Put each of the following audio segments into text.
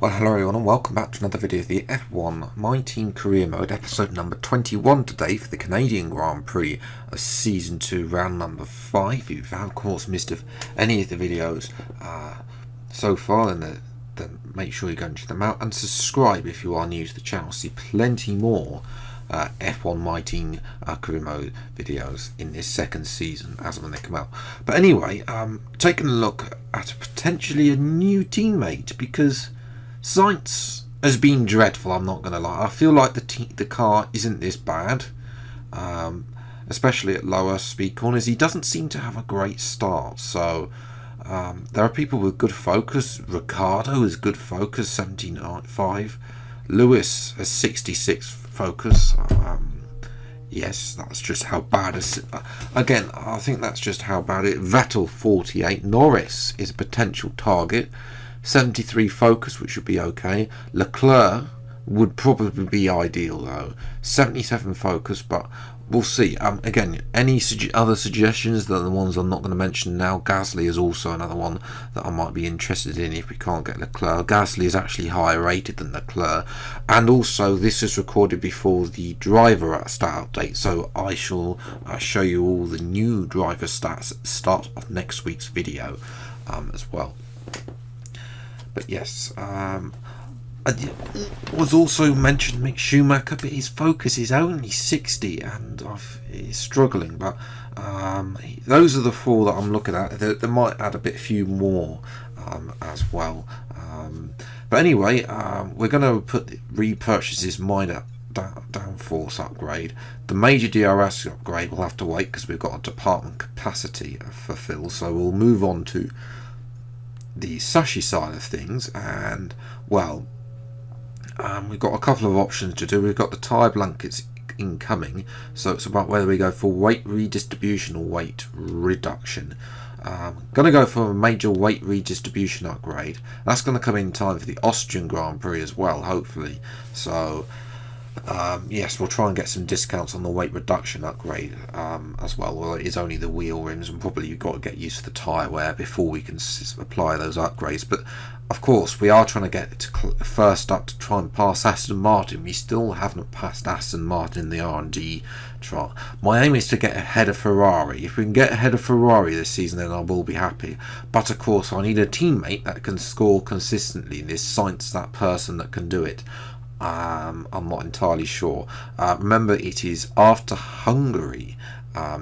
Well, hello everyone and welcome back to another video of the F1 My Team Career Mode, episode number 21 today for the Canadian Grand Prix of Season 2, round number 5. If you've of course missed any of the videos so far, then make sure you go and check them out and subscribe if you are new to the channel. See plenty more F1 My Team Career Mode videos in this second season as when they come out. But anyway, taking a look at potentially a new teammate, because Sainz has been dreadful, I'm not going to lie. I feel like the car isn't this bad, especially at lower speed corners. He doesn't seem to have a great start, so there are people with good focus. Ricciardo has good focus, 79.5. Lewis has 66 focus. Yes, that's just how bad again, I think that's just how bad it. Vettel 48. Norris is a potential target, 73 focus, which would be okay. Leclerc would probably be ideal though, 77 focus, but we'll see. Again, any other suggestions than the ones I'm not going to mention now? Gasly is also another one that I might be interested in if we can't get Leclerc. Gasly is actually higher rated than Leclerc, and also this is recorded before the driver stat update, so I shall show you all the new driver stats at the start of next week's video as well. But yes, was also mentioned Mick Schumacher, but his focus is only 60 and he's struggling. But those are the four that I'm looking at. They might add a few more as well. But anyway, we're going to repurchase this minor downforce upgrade. The major DRS upgrade will have to wait because we've got a department capacity to fulfill. So we'll move on to the Sashi side of things, and well, we've got a couple of options to do. We've got the tyre blankets incoming, so it's about whether we go for weight redistribution or weight reduction. Going to go for a major weight redistribution upgrade. That's going to come in time for the Austrian Grand Prix as well, hopefully. So yes, we'll try and get some discounts on the weight reduction upgrade as well. Well, it is only the wheel rims, and probably you've got to get used to the tyre wear before we can apply those upgrades. But of course, we are trying to get first up to try and pass Aston Martin. We still haven't passed Aston Martin in the R&D trial. My aim is to get ahead of Ferrari. If we can get ahead of Ferrari this season, then I will be happy. But of course, I need a teammate that can score consistently. This Sainz, that person that can do it. I'm not entirely sure. Remember, it is after Hungary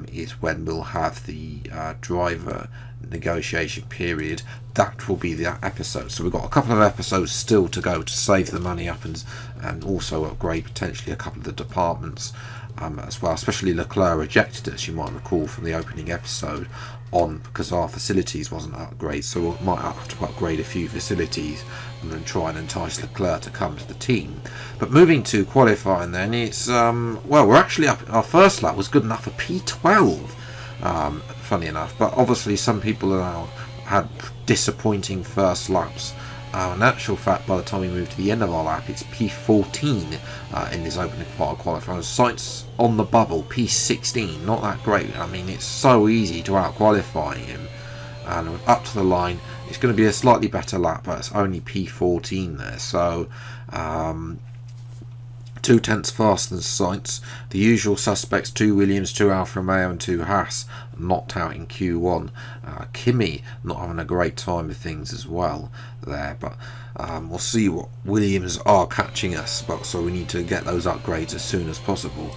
is when we'll have the driver negotiation period. That will be the episode. So we've got a couple of episodes still to go to save the money up and also upgrade potentially a couple of the departments as well. Especially Leclerc rejected us, you might recall from the opening episode, because our facilities wasn't upgraded, so we might have to upgrade a few facilities and then try and entice Leclerc to come to the team. But moving to qualifying, then it's well, we're actually up. Our first lap was good enough for P12, funny enough, but obviously some people had disappointing first laps. In actual fact, by the time we move to the end of our lap, it's P14 in this opening part of qualifying. Sainz on the bubble, P16, not that great. I mean, it's so easy to out-qualify him. And up to the line, it's going to be a slightly better lap, but it's only P14 there. So, 2 tenths faster than Sainz. The usual suspects, 2 Williams, 2 Alfa Romeo and 2 Haas, knocked out in Q1. Kimi not having a great time with things as well there, but we'll see what Williams are catching us, but so we need to get those upgrades as soon as possible.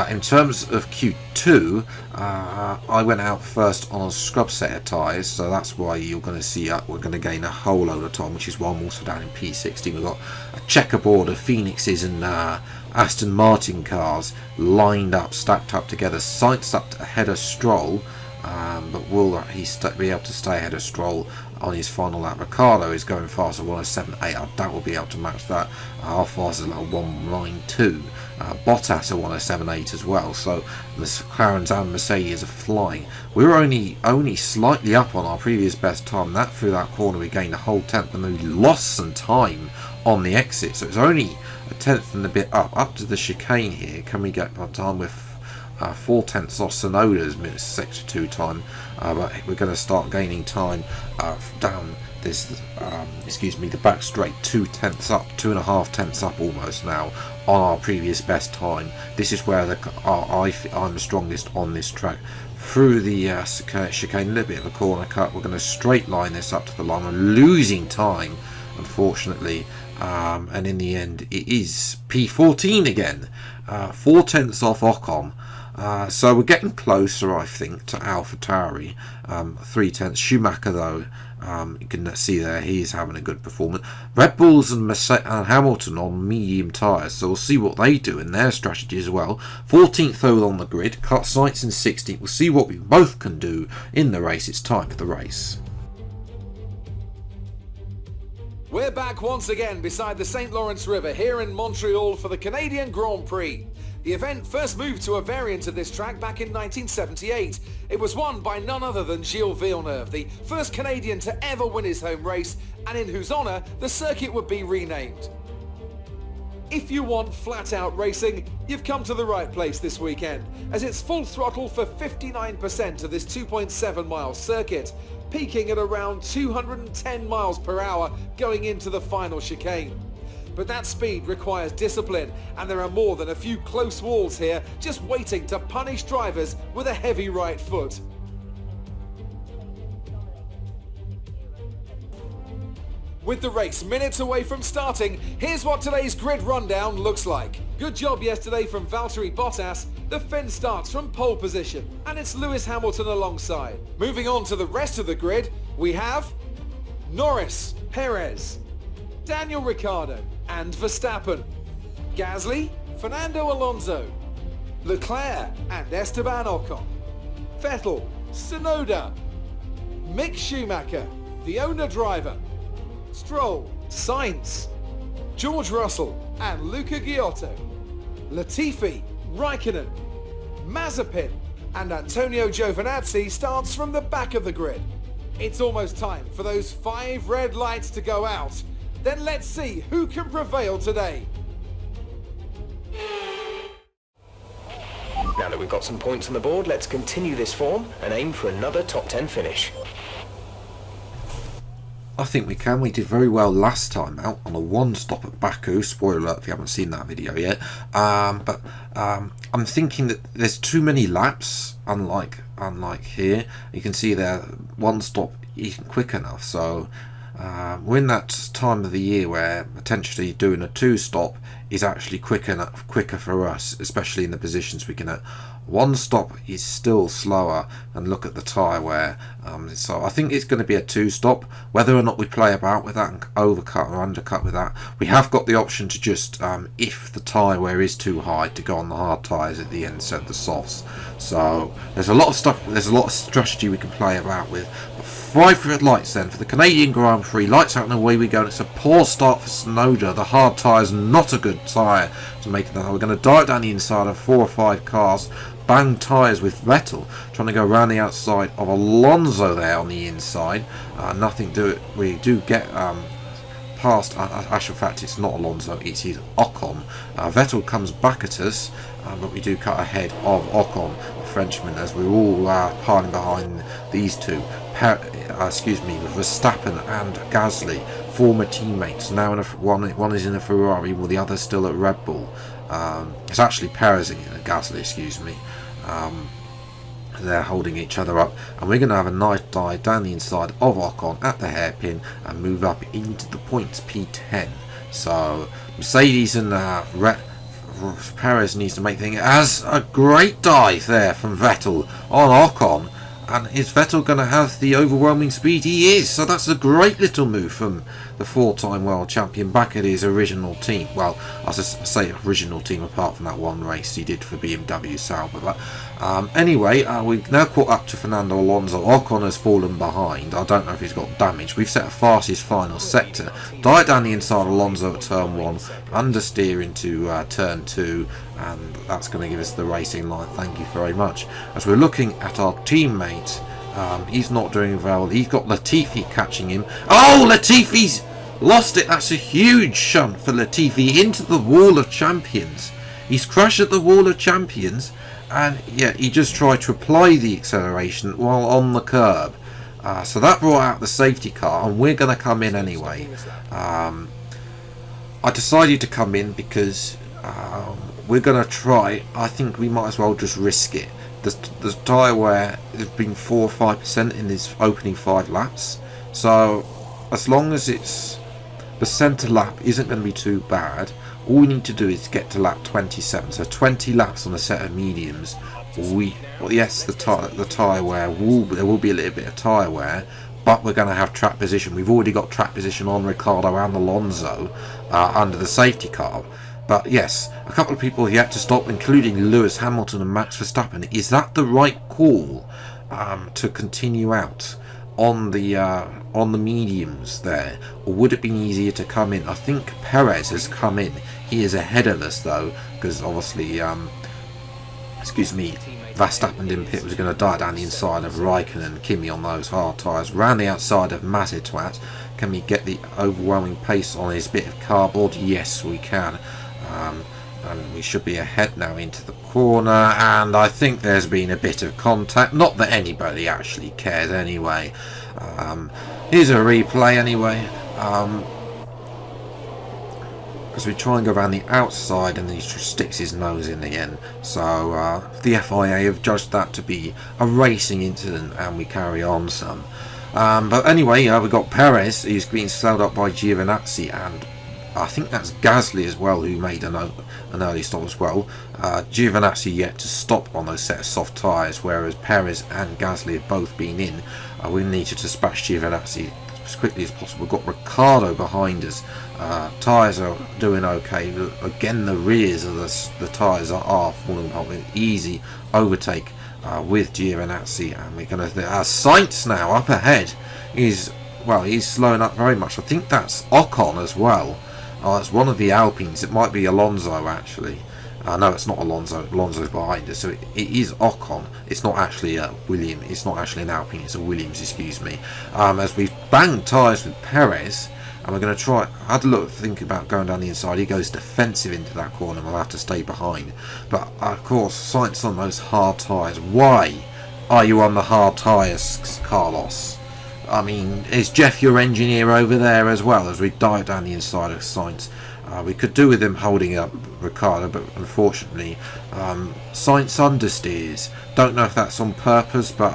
In terms of Q2, I went out first on a scrub set of tyres, so that's why you're going to see we're going to gain a whole load of time, which is why I'm also down in P60. We've got a checkerboard of Phoenixes and Aston Martin cars lined up, stacked up together. Sainz up ahead of Stroll, but will he be able to stay ahead of Stroll on his final lap? Ricciardo is going fast at 107.8. I doubt we'll be able to match that. How fast is like 192? Bottas at 107.8 as well. So the McLarens and Mercedes are flying. We were only slightly up on our previous best time. That through that corner we gained a whole tenth, and then we lost some time on the exit. So it's only a tenth and a bit up to the chicane here. Can we get our time with 4 tenths off Sonoda's sector 2 time? But we're going to start gaining time down this, excuse me, the back straight 2/10 up, 2.5 up almost now on our previous best time. This is where I'm the strongest on this track. Through the chicane, a little bit of a corner cut. We're going to straight line this up to the line. We're losing time, unfortunately, and in the end it is P14 again, 4/10 off Ocon. So we're getting closer, I think, to AlphaTauri. 3/10. Schumacher, though, you can see there, he's having a good performance. Red Bulls and Hamilton on medium tyres, so we'll see what they do in their strategy as well. 14th though on the grid, cut Sainz in 16th. We'll see what we both can do in the race. It's time for the race. We're back once again beside the St. Lawrence River here in Montreal for the Canadian Grand Prix. The event first moved to a variant of this track back in 1978. It was won by none other than Gilles Villeneuve, the first Canadian to ever win his home race, and in whose honour the circuit would be renamed. If you want flat-out racing, you've come to the right place this weekend, as it's full throttle for 59% of this 2.7 mile circuit, peaking at around 210 miles per hour going into the final chicane. But that speed requires discipline, and there are more than a few close walls here just waiting to punish drivers with a heavy right foot. With the race minutes away from starting, here's what today's grid rundown looks like. Good job yesterday from Valtteri Bottas. The Finn starts from pole position, and it's Lewis Hamilton alongside. Moving on to the rest of the grid, we have Norris, Perez, Daniel Ricciardo and Verstappen, Gasly, Fernando Alonso, Leclerc and Esteban Ocon, Vettel, Tsunoda, Mick Schumacher, the owner driver, Stroll, Sainz, George Russell and Luca Giotto, Latifi, Raikkonen, Mazepin and Antonio Giovinazzi starts from the back of the grid. It's almost time for those 5 red lights to go out. Then let's see who can prevail today. Now that we've got some points on the board, let's continue this form and aim for another top 10 finish. I think we can. We did very well last time out on a 1-stop at Baku. Spoiler alert if you haven't seen that video yet. But I'm thinking that there's too many laps, unlike here. You can see there, 1-stop isn't quick enough. So we're in that time of the year where potentially doing a 2-stop is actually quicker for us, especially in the positions we can at. 1-stop is still slower, and look at the tyre wear. So I think it's going to be a 2-stop. Whether or not we play about with that and overcut or undercut with that, we have got the option to just, if the tyre wear is too high, to go on the hard tyres at the end instead of the softs. So there's a lot of stuff, there's a lot of strategy we can play about with. 5 red lights then for the Canadian Grand Prix. Lights out and away we go. And it's a poor start for Tsunoda. The hard tyre is not a good tyre to make that. We're going to dive down the inside of 4 or 5 cars. Bang tyres with Vettel trying to go around the outside of Alonso there on the inside. Nothing do it. We do get past. Actual fact, it's not Alonso. It's his Ocon. Vettel comes back at us, but we do cut ahead of Ocon, the Frenchman, as we're all piling behind these two. Verstappen and Gasly, former teammates. Now in one is in a Ferrari, while the other's still at Red Bull. It's actually Perez and Gasly, excuse me. They're holding each other up, and we're going to have a nice dive down the inside of Ocon at the hairpin and move up into the points, P10. So Mercedes and Perez needs to make things. As a great dive there from Vettel on Ocon. And is Vettel going to have the overwhelming speed? He is. So that's a great little move from the 4-time world champion back at his original team. Well, I say original team apart from that one race he did for BMW Sauber. But anyway, we've now caught up to Fernando Alonso. Ocon has fallen behind. I don't know if he's got damage. We've set a fastest final sector. Dive down the inside of Alonso at turn 1. Understeer into turn 2. And that's going to give us the racing line. Thank you very much. As we're looking at our teammate, he's not doing well. He's got Latifi catching him. Oh, Latifi's lost it. That's a huge shunt for Latifi into the wall of champions. He's crashed at the wall of champions, and yeah, he just tried to apply the acceleration while on the curb. So that brought out the safety car, and we're going to come in anyway. I decided to come in because we're going to try. I think we might as well just risk it. The tyre wear has been 4 or 5% in these opening 5 laps, so as long as it's the centre lap isn't going to be too bad. All we need to do is get to lap 27, so 20 laps on a set of mediums. Yes, the tyre wear there will be a little bit of tyre wear, but we're going to have track position. We've already got track position on Ricciardo and Alonso under the safety car. But yes, a couple of people yet to stop, including Lewis Hamilton and Max Verstappen. Is that the right call to continue out on the mediums there, or would it be easier to come in? I think Perez has come in. He is ahead of us though, because obviously, Verstappen didn't pit, was going to die down the inside of Raikkonen and Kimi on those hard tyres. Round the outside of Mazepin. Can we get the overwhelming pace on his bit of cardboard? Yes, we can. And we should be ahead now into the corner, and I think there's been a bit of contact. Not that anybody actually cares anyway. Here's a replay anyway. As we try and go around the outside, and then he just sticks his nose in again. So the FIA have judged that to be a racing incident, and we carry on some. But anyway, we've got Perez, who's been slowed up by Giovinazzi, and I think that's Gasly as well, who made an early stop as well. Giovinazzi yet to stop on those set of soft tyres, whereas Perez and Gasly have both been in. We need to dispatch Giovinazzi as quickly as possible. We've got Ricciardo behind us. Tyres are doing okay. Again, the rears of the tyres are falling apart with easy overtake with Giovinazzi, and we're going to Sainz now up ahead. He's slowing up very much. I think that's Ocon as well. It's one of the Alpines. It might be Alonso actually. No, it's not Alonso. Alonso's behind us, so it is Ocon. It's not actually a Williams. It's not actually an Alpine. It's a Williams. Excuse me. As we've banged tyres with Perez, and we're going to try. I had a look, think about going down the inside. He goes defensive into that corner. We'll have to stay behind. But of course, Sainz on those hard tyres. Why are you on the hard tyres, Carlos? I mean, is Jeff your engineer over there as well, as we dive down the inside of Sainz? We could do with him holding up Ricciardo, but unfortunately Sainz understeers. Don't know if that's on purpose, but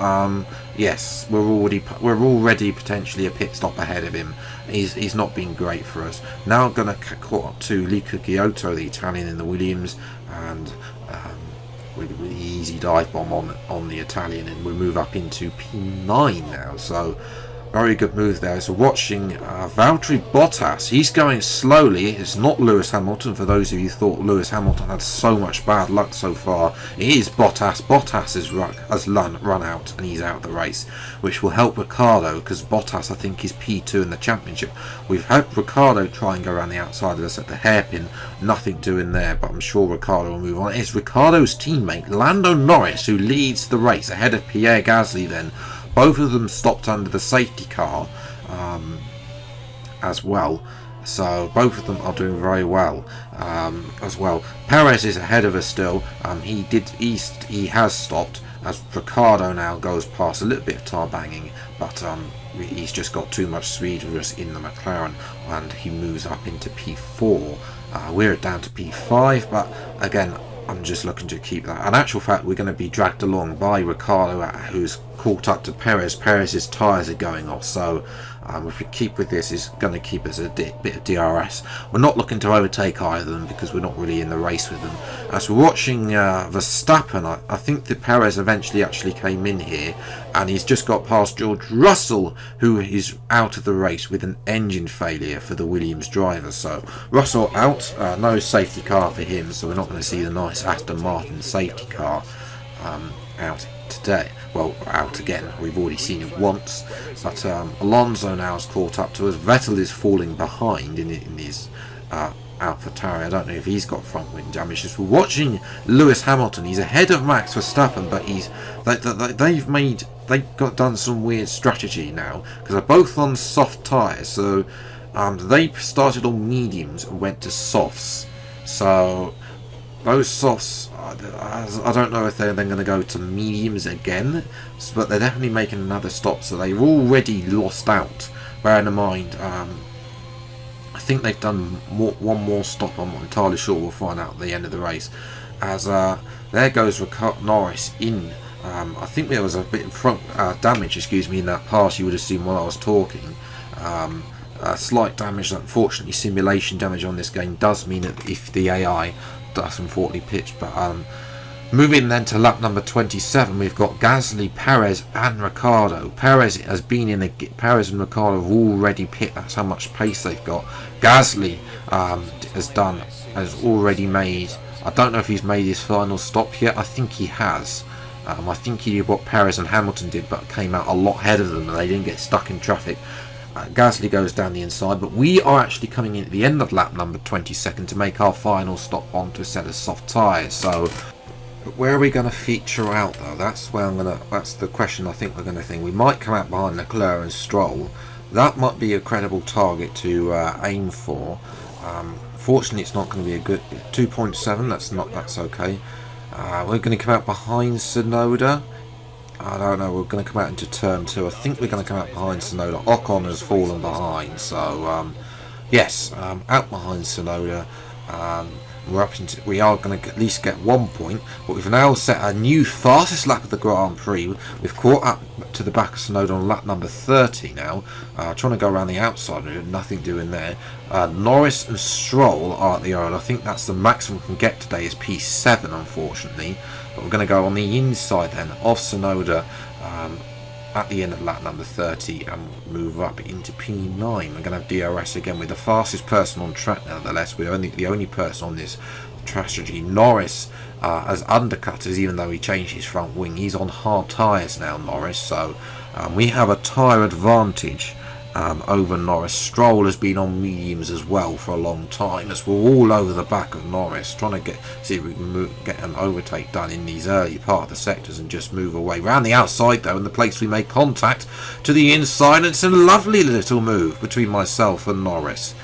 yes, we're already potentially a pit stop ahead of him. He's not been great for us. Now I'm going to caught up to Luca Giotto, the Italian in the Williams, and really easy dive bomb on the Italian, and we move up into P9 now. So very good move there. So watching Valtteri Bottas, he's going slowly. It's not Lewis Hamilton, for those of you who thought Lewis Hamilton had so much bad luck so far. It is Bottas. Bottas has run out, and he's out of the race, which will help Ricciardo, because Bottas I think is P2 in the championship. We've had Ricciardo try and go around the outside of us at the hairpin. Nothing doing there, but I'm sure Ricciardo will move on. It's Ricciardo's teammate Lando Norris who leads the race ahead of Pierre Gasly then. Both of them stopped under the safety car as well, so both of them are doing very well as well. Perez is ahead of us still. He has stopped, as Ricciardo now goes past. A little bit of tyre banging, but he's just got too much speed for us in the McLaren, and he moves up into P4. We're down to P5, but again, I'm just looking to keep that. In actual fact, we're going to be dragged along by Ricciardo, who's caught up to Perez. Perez's tyres are going off, so if we keep with this, it's going to keep us a bit of DRS. We're not looking to overtake either of them, because we're not really in the race with them. As we're watching Verstappen, I think the Perez eventually actually came in here, and he's just got past George Russell, who is out of the race with an engine failure for the Williams driver. So Russell out, no safety car for him, so we're not going to see the nice Aston Martin safety car out today. Well, out again. We've already seen it once, but Alonso now has caught up to us. Vettel is falling behind in his AlphaTauri. I don't know if he's got front wing damage. Just we're watching Lewis Hamilton. He's ahead of Max Verstappen, but they've done some weird strategy now, because they're both on soft tyres. So they started on mediums and went to softs. So those softs, I don't know if they're then going to go to mediums again, but they're definitely making another stop, so they've already lost out. Bearing in mind, I think they've done one more stop. I'm not entirely sure. We'll find out at the end of the race. As there goes Norris in. I think there was a bit in front damage, in that pass. You would have seen while I was talking. Slight damage. Unfortunately, simulation damage on this game does mean that if the AI does unfortunately pitch. But moving then to lap number 27, we've got Gasly, Perez, and Ricciardo. Perez has been in Perez and Ricciardo have already pit. That's how much pace they've got. Gasly has already made. I don't know if he's made his final stop yet. I think he has. I think he did what Perez and Hamilton did, but came out a lot ahead of them, and they didn't get stuck in traffic. Gasly goes down the inside, but we are actually coming in at the end of lap number 22 to make our final stop onto a set of soft tyres. So, where are we going to feature out though? That's where that's the question I think we're going to think. We might come out behind Leclerc and Stroll. That might be a credible target to aim for. Fortunately, it's not going to be a good 2.7. That's okay. We're going to come out behind Tsunoda. I don't know, we're going to come out into turn 2. I think we're going to come out behind Tsunoda. Ocon has fallen behind, so yes, out behind Tsunoda. We are going to at least get 1 point, but we've now set a new fastest lap of the Grand Prix. We've caught up to the back of Tsunoda on lap number 30 now, trying to go around the outside, nothing doing there. Norris and Stroll are at the yard. I think that's the maximum we can get today is P7, unfortunately, but we're going to go on the inside then of Tsunoda at the end of lap number 30 and move up into P9. We're going to have DRS again with the fastest person on track. Nevertheless, we're the only person on this strategy. Norris has undercut us, even though he changed his front wing. He's on hard tyres now, Norris, so we have a tyre advantage over Norris. Stroll has been on mediums as well for a long time, as we're all over the back of Norris, trying to see if we can get an overtake done in these early part of the sectors and just move away. Round the outside though, in the place we made contact to the inside, and it's a lovely little move between myself and Norris.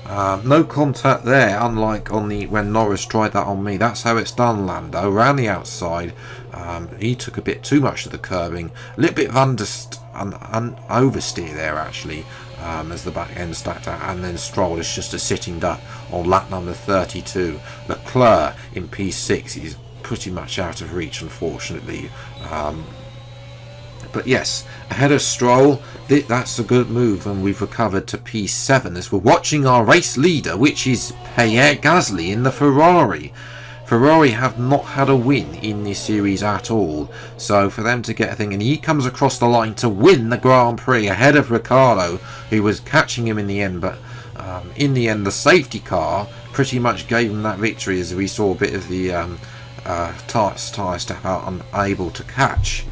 No contact there, unlike on when Norris tried that on me. That's how it's done, Lando. Around the outside, he took a bit too much of the curbing, a little bit of oversteer there actually, as the back end stacked out, and then Stroll is just a sitting duck on lap number 32. Leclerc in P6 is pretty much out of reach, unfortunately. But yes, ahead of Stroll, that's a good move, and we've recovered to P7 as we're watching our race leader, which is Pierre Gasly in the Ferrari. Ferrari have not had a win in this series at all, so for them to get a thing, and he comes across the line to win the Grand Prix ahead of Ricciardo, who was catching him in the end, but in the end the safety car pretty much gave him that victory, as we saw a bit of the tyre step out, unable to catch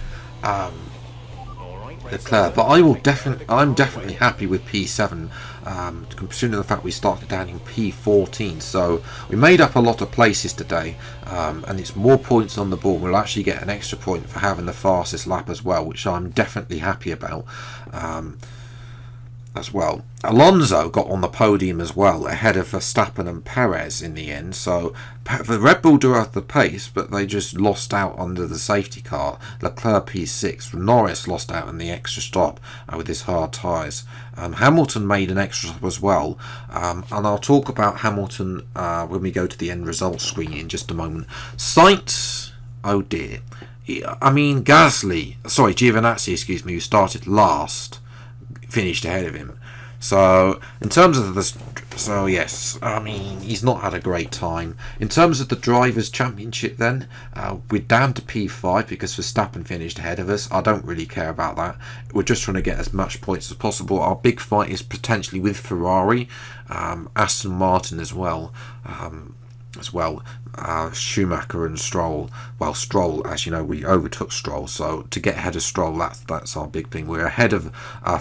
Leclerc. But I'm definitely happy with P7, considering the fact we started down in P14. So we made up a lot of places today, and it's more points on the board. We'll actually get an extra point for having the fastest lap as well, which I'm definitely happy about. As well, Alonso got on the podium as well, ahead of Verstappen and Perez in the end. So the Red Bull do have the pace, but they just lost out under the safety car. Leclerc P6, Norris lost out in the extra stop with his hard tyres. Hamilton made an extra stop as well, and I'll talk about Hamilton when we go to the end result screen in just a moment. Sainz, oh dear, I mean Giovinazzi, who started last, finished ahead of him. So in terms of yes, I mean, he's not had a great time. In terms of the Drivers' Championship then, we're down to P5 because Verstappen finished ahead of us. I don't really care about that. We're just trying to get as much points as possible. Our big fight is potentially with Ferrari, Aston Martin as well. Schumacher and Stroll. Well, Stroll, as you know, we overtook Stroll, so to get ahead of Stroll, that's our big thing. We're ahead of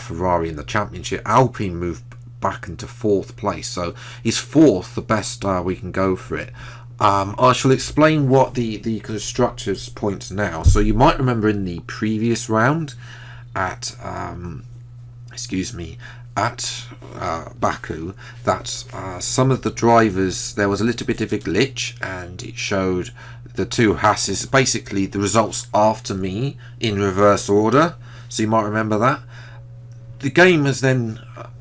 Ferrari in the championship. Alpine moved back into 4th place, so is 4th the best we can go for it. I shall explain what the constructors' points now. So you might remember in the previous round at at Baku that some of the drivers, there was a little bit of a glitch, and it showed the two Hasses, basically the results after me in reverse order. So you might remember that. The game has then,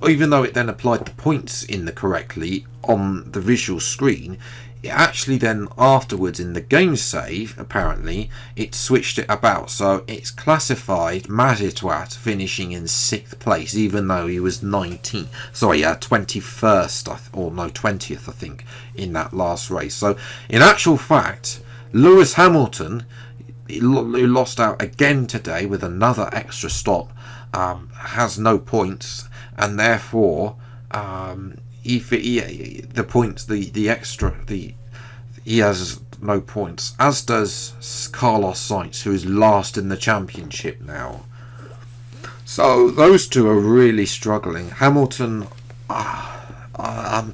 even though it then applied the points in the correctly on the visual screen, it actually then afterwards in the game save, apparently, it switched it about. So it's classified Mazitwat finishing in 6th place, even though he was 21st, or no, 20th, I think, in that last race. So in actual fact, Lewis Hamilton, who lost out again today with another extra stop, has no points, and therefore he has no points, as does Carlos Sainz, who is last in the championship now. So those two are really struggling. Hamilton, I'd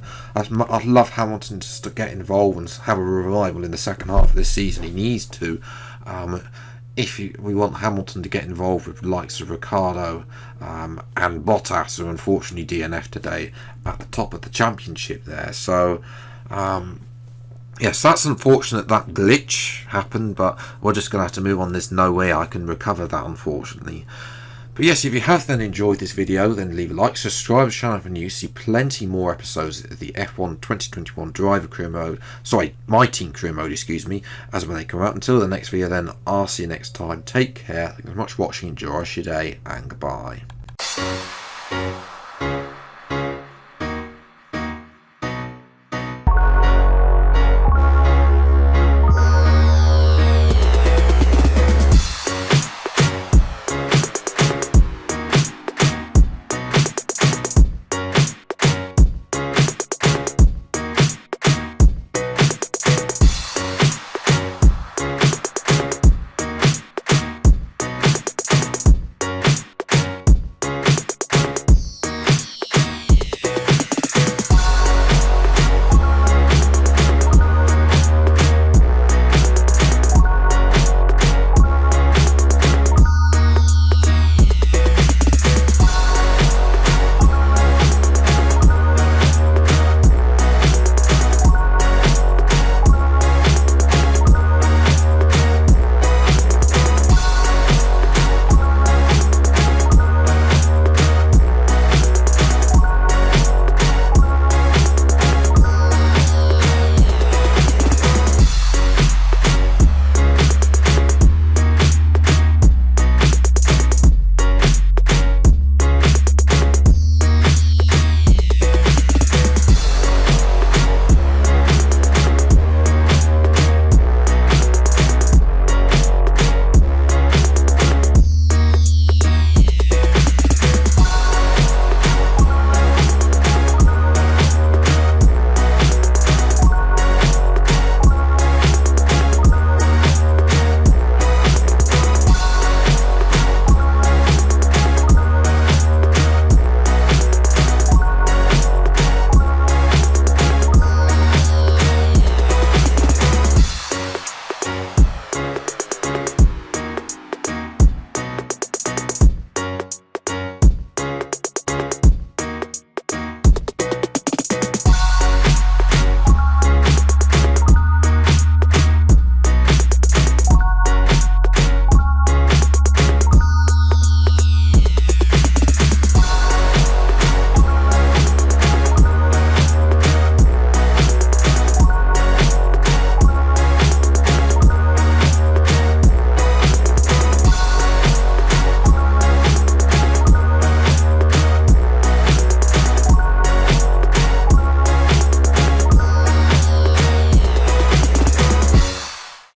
love Hamilton to get involved and have a revival in the second half of this season. He needs to. If we want Hamilton to get involved with the likes of Ricciardo and Bottas, who unfortunately DNF'd today at the top of the championship there. So, yes, that's unfortunate that glitch happened, but we're just going to have to move on. There's no way I can recover that, unfortunately. But yes, if you have then enjoyed this video, then leave a like, subscribe to the channel for news, see plenty more episodes of the F1 2021 driver career mode, my team career mode, excuse me, as when they come out. Until the next video then, I'll see you next time. Take care, thank you very much for watching, enjoy your day, and goodbye.